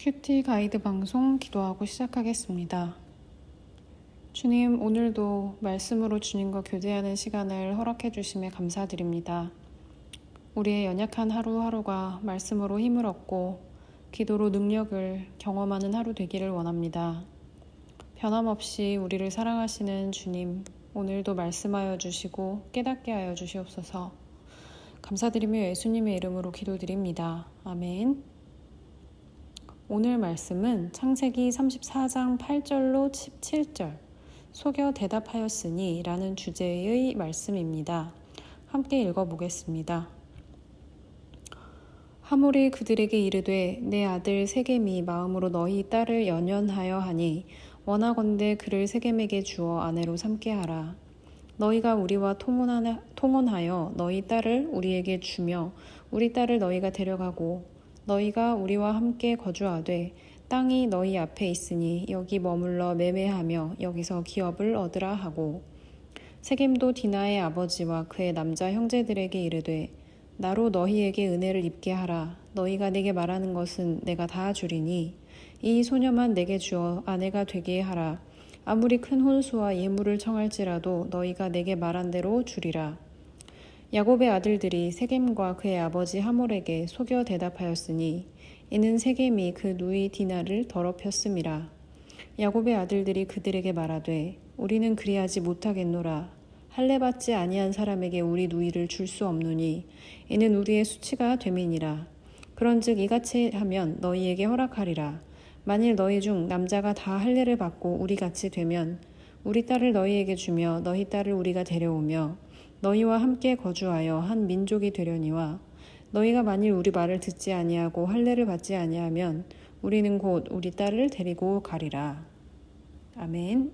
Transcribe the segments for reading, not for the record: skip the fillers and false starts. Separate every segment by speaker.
Speaker 1: 큐티 가이드 방송 기도하고 시작하겠습니다. 주님, 오늘도 말씀으로 주님과 교제하는 시간을 허락해 주심에 감사드립니다. 우리의 연약한 하루하루가 말씀으로 힘을 얻고 기도로 능력을 경험하는 하루 되기를 원합니다. 변함없이 우리를 사랑하시는 주님, 오늘도 말씀하여 주시고 깨닫게 하여 주시옵소서. 감사드리며 예수님의 이름으로 기도드립니다. 아멘. 오늘 말씀은 창세기 34장 8절로 17절 속여 대답하였으니 라는 주제의 말씀입니다. 함께 읽어보겠습니다. 하몰이 그들에게 이르되 내 아들 세겜이 마음으로 너희 딸을 연연하여 하니 원하건대 그를 세겜에게 주어 아내로 삼게 하라. 너희가 우리와 통혼하여 너희 딸을 우리에게 주며 우리 딸을 너희가 데려가고 너희가 우리와 함께 거주하되 땅이 너희 앞에 있으니 여기 머물러 매매하며 여기서 기업을 얻으라 하고 세겜도 디나의 아버지와 그의 남자 형제들에게 이르되 나로 너희에게 은혜를 입게 하라. 너희가 내게 말하는 것은 내가 다 주리니 이 소녀만 내게 주어 아내가 되게 하라. 아무리 큰 혼수와 예물을 청할지라도 너희가 내게 말한 대로 주리라. 야곱의 아들들이 세겜과 그의 아버지 하몰에게 속여 대답하였으니 이는 세겜이 그 누이 디나를 더럽혔음이라. 야곱의 아들들이 그들에게 말하되 우리는 그리하지 못하겠노라. 할례 받지 아니한 사람에게 우리 누이를 줄 수 없노니 이는 우리의 수치가 됨이니라. 그런즉 이같이 하면 너희에게 허락하리라. 만일 너희 중 남자가 다 할례를 받고 우리같이 되면 우리 딸을 너희에게 주며 너희 딸을 우리가 데려오며 너희와 함께 거주하여 한 민족이 되려니와 너희가 만일 우리 말을 듣지 아니하고 할례를 받지 아니하면 우리는 곧 우리 딸을 데리고 가리라. 아멘.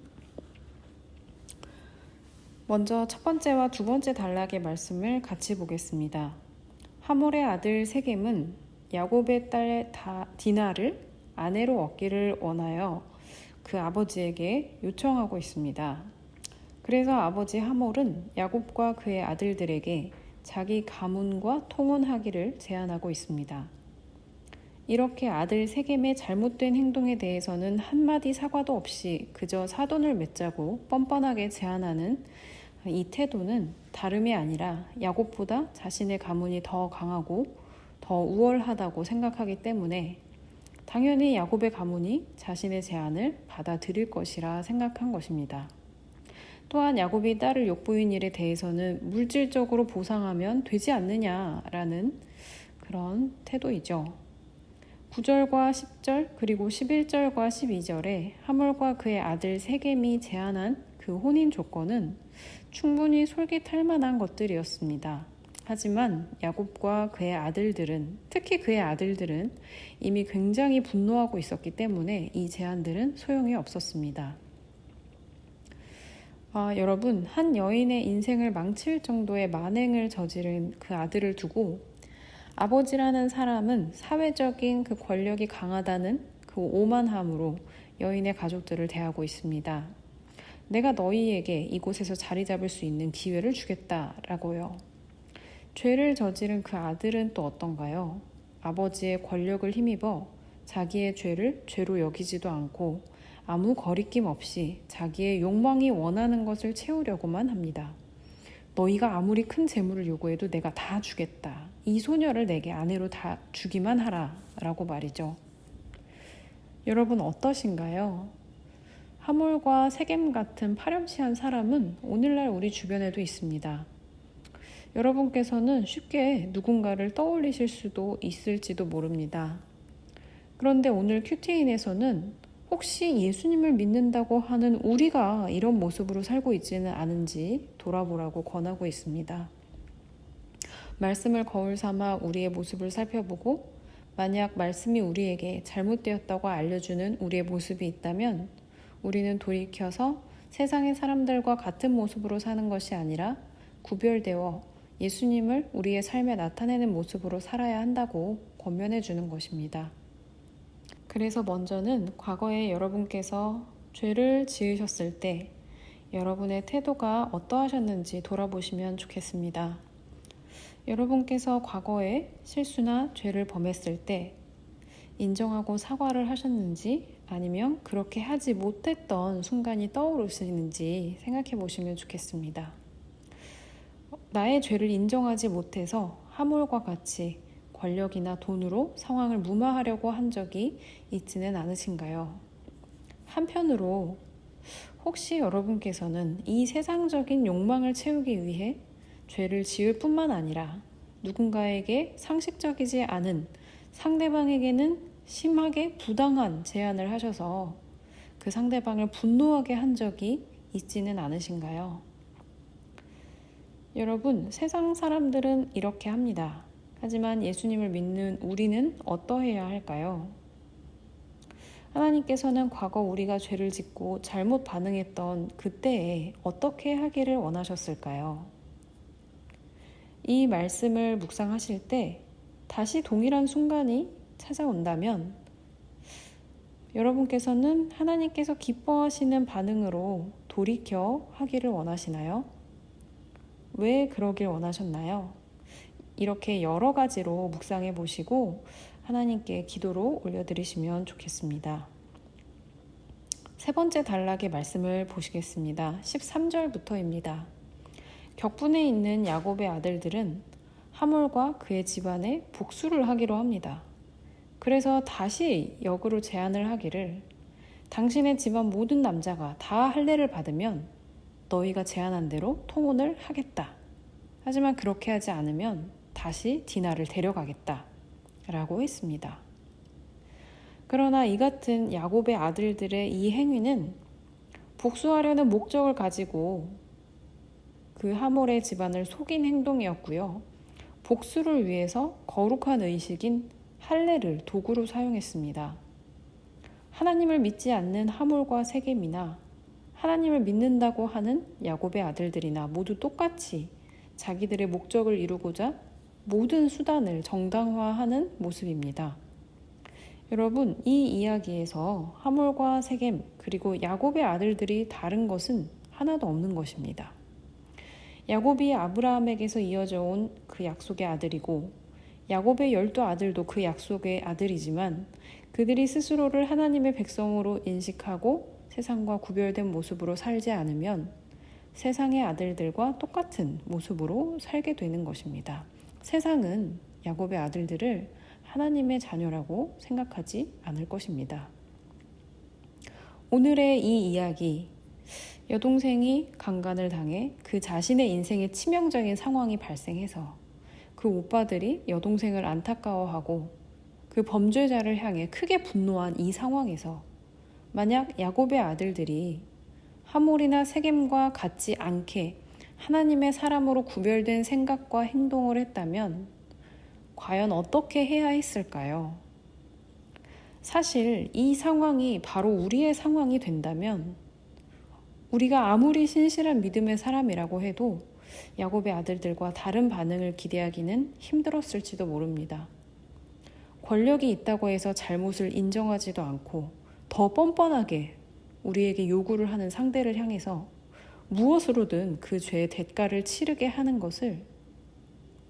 Speaker 1: 먼저 첫 번째와 두 번째 단락의 말씀을 같이 보겠습니다. 하몰의 아들 세겜은 야곱의 딸 디나를 아내로 얻기를 원하여 그 아버지에게 요청하고 있습니다. 그래서 아버지 하몰은 야곱과 그의 아들들에게 자기 가문과 통혼하기를 제안하고 있습니다. 이렇게 아들 세겜의 잘못된 행동에 대해서는 한마디 사과도 없이 그저 사돈을 맺자고 뻔뻔하게 제안하는 이 태도는 다름이 아니라 야곱보다 자신의 가문이 더 강하고 더 우월하다고 생각하기 때문에 당연히 야곱의 가문이 자신의 제안을 받아들일 것이라 생각한 것입니다. 또한 야곱이 딸을 욕보인 일에 대해서는 물질적으로 보상하면 되지 않느냐라는 그런 태도이죠. 9절과 10절 그리고 11절과 12절에 하몰과 그의 아들 세겜이 제안한 그 혼인 조건은 충분히 솔깃할 만한 것들이었습니다. 하지만 야곱과 그의 아들들은, 특히 그의 아들들은 이미 굉장히 분노하고 있었기 때문에 이 제안들은 소용이 없었습니다. 여러분, 한 여인의 인생을 망칠 정도의 만행을 저지른 그 아들을 두고 아버지라는 사람은 사회적인 그 권력이 강하다는 그 오만함으로 여인의 가족들을 대하고 있습니다. 내가 너희에게 이곳에서 자리 잡을 수 있는 기회를 주겠다라고요. 죄를 저지른 그 아들은 또 어떤가요? 아버지의 권력을 힘입어 자기의 죄를 죄로 여기지도 않고 아무 거리낌 없이 자기의 욕망이 원하는 것을 채우려고만 합니다. 너희가 아무리 큰 재물을 요구해도 내가 다 주겠다. 이 소녀를 내게 아내로 다 주기만 하라 라고 말이죠. 여러분 어떠신가요? 하몰과 세겜 같은 파렴치한 사람은 오늘날 우리 주변에도 있습니다. 여러분께서는 쉽게 누군가를 떠올리실 수도 있을지도 모릅니다. 그런데 오늘 큐티인에서는 혹시 예수님을 믿는다고 하는 우리가 이런 모습으로 살고 있지는 않은지 돌아보라고 권하고 있습니다. 말씀을 거울 삼아 우리의 모습을 살펴보고 만약 말씀이 우리에게 잘못되었다고 알려주는 우리의 모습이 있다면 우리는 돌이켜서 세상의 사람들과 같은 모습으로 사는 것이 아니라 구별되어 예수님을 우리의 삶에 나타내는 모습으로 살아야 한다고 권면해 주는 것입니다. 그래서 먼저는 과거에 여러분께서 죄를 지으셨을 때 여러분의 태도가 어떠하셨는지 돌아보시면 좋겠습니다. 여러분께서 과거에 실수나 죄를 범했을 때 인정하고 사과를 하셨는지 아니면 그렇게 하지 못했던 순간이 떠오르시는지 생각해 보시면 좋겠습니다. 나의 죄를 인정하지 못해서 하물과 같이 권력이나 돈으로 상황을 무마하려고 한 적이 있지는 않으신가요? 한편으로 혹시 여러분께서는 이 세상적인 욕망을 채우기 위해 죄를 지을 뿐만 아니라 누군가에게 상식적이지 않은 상대방에게는 심하게 부당한 제안을 하셔서 그 상대방을 분노하게 한 적이 있지는 않으신가요? 여러분, 세상 사람들은 이렇게 합니다. 하지만 예수님을 믿는 우리는 어떠해야 할까요? 하나님께서는 과거 우리가 죄를 짓고 잘못 반응했던 그때에 어떻게 하기를 원하셨을까요? 이 말씀을 묵상하실 때 다시 동일한 순간이 찾아온다면 여러분께서는 하나님께서 기뻐하시는 반응으로 돌이켜 하기를 원하시나요? 왜 그러길 원하셨나요? 이렇게 여러 가지로 묵상해 보시고 하나님께 기도로 올려드리시면 좋겠습니다. 세 번째 단락의 말씀을 보시겠습니다. 13절부터입니다. 격분에 있는 야곱의 아들들은 하몰과 그의 집안에 복수를 하기로 합니다. 그래서 다시 역으로 제안을 하기를 당신의 집안 모든 남자가 다 할례를 받으면 너희가 제안한 대로 통혼을 하겠다. 하지만 그렇게 하지 않으면 다시 디나를 데려가겠다. 라고 했습니다. 그러나 이 같은 야곱의 아들들의 이 행위는 복수하려는 목적을 가지고 그 하몰의 집안을 속인 행동이었고요. 복수를 위해서 거룩한 의식인 할례를 도구로 사용했습니다. 하나님을 믿지 않는 하몰과 세겜이나 하나님을 믿는다고 하는 야곱의 아들들이나 모두 똑같이 자기들의 목적을 이루고자 모든 수단을 정당화하는 모습입니다. 여러분, 이 이야기에서 하몰과 세겜 그리고 야곱의 아들들이 다른 것은 하나도 없는 것입니다. 야곱이 아브라함에게서 이어져 온 그 약속의 아들이고 야곱의 12아들도 그 약속의 아들이지만 그들이 스스로를 하나님의 백성으로 인식하고 세상과 구별된 모습으로 살지 않으면 세상의 아들들과 똑같은 모습으로 살게 되는 것입니다. 세상은 야곱의 아들들을 하나님의 자녀라고 생각하지 않을 것입니다. 오늘의 이 이야기, 여동생이 강간을 당해 그 자신의 인생에 치명적인 상황이 발생해서 그 오빠들이 여동생을 안타까워하고 그 범죄자를 향해 크게 분노한 이 상황에서 만약 야곱의 아들들이 하몰이나 세겜과 같지 않게 하나님의 사람으로 구별된 생각과 행동을 했다면 과연 어떻게 해야 했을까요? 사실 이 상황이 바로 우리의 상황이 된다면 우리가 아무리 신실한 믿음의 사람이라고 해도 야곱의 아들들과 다른 반응을 기대하기는 힘들었을지도 모릅니다. 권력이 있다고 해서 잘못을 인정하지도 않고 더 뻔뻔하게 우리에게 요구를 하는 상대를 향해서 무엇으로든 그 죄의 대가를 치르게 하는 것을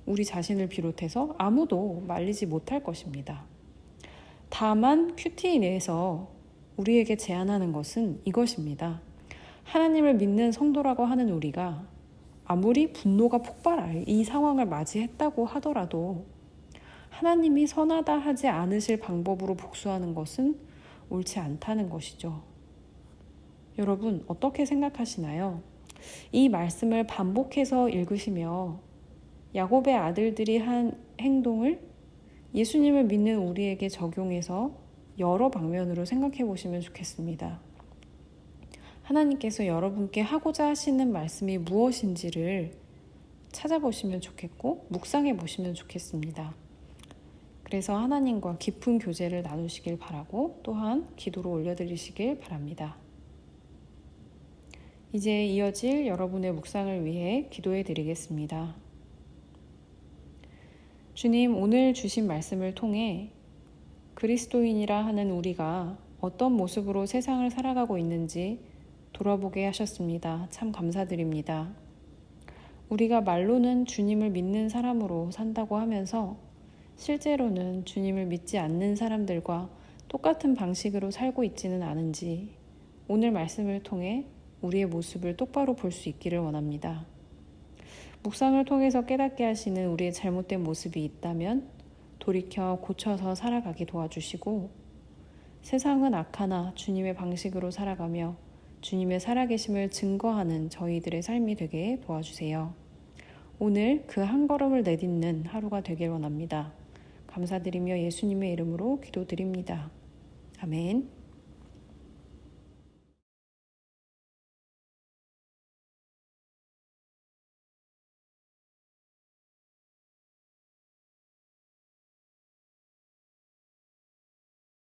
Speaker 1: 우리 자신을 비롯해서 아무도 말리지 못할 것입니다. 다만 큐티 내에서 우리에게 제안하는 것은 이것입니다. 하나님을 믿는 성도라고 하는 우리가 아무리 분노가 폭발할 이 상황을 맞이했다고 하더라도 하나님이 선하다 하지 않으실 방법으로 복수하는 것은 옳지 않다는 것이죠. 여러분, 어떻게 생각하시나요? 이 말씀을 반복해서 읽으시며 야곱의 아들들이 한 행동을 예수님을 믿는 우리에게 적용해서 여러 방면으로 생각해 보시면 좋겠습니다. 하나님께서 여러분께 하고자 하시는 말씀이 무엇인지를 찾아보시면 좋겠고 묵상해 보시면 좋겠습니다. 그래서 하나님과 깊은 교제를 나누시길 바라고 또한 기도로 올려드리시길 바랍니다. 이제 이어질 여러분의 묵상을 위해 기도해 드리겠습니다. 주님, 오늘 주신 말씀을 통해 그리스도인이라 하는 우리가 어떤 모습으로 세상을 살아가고 있는지 돌아보게 하셨습니다. 참 감사드립니다. 우리가 말로는 주님을 믿는 사람으로 산다고 하면서 실제로는 주님을 믿지 않는 사람들과 똑같은 방식으로 살고 있지는 않은지 오늘 말씀을 통해 우리의 모습을 똑바로 볼 수 있기를 원합니다. 묵상을 통해서 깨닫게 하시는 우리의 잘못된 모습이 있다면 돌이켜 고쳐서 살아가게 도와주시고, 세상은 악하나 주님의 방식으로 살아가며 주님의 살아계심을 증거하는 저희들의 삶이 되게 도와주세요. 오늘 그 한 걸음을 내딛는 하루가 되길 원합니다. 감사드리며 예수님의 이름으로 기도드립니다. 아멘.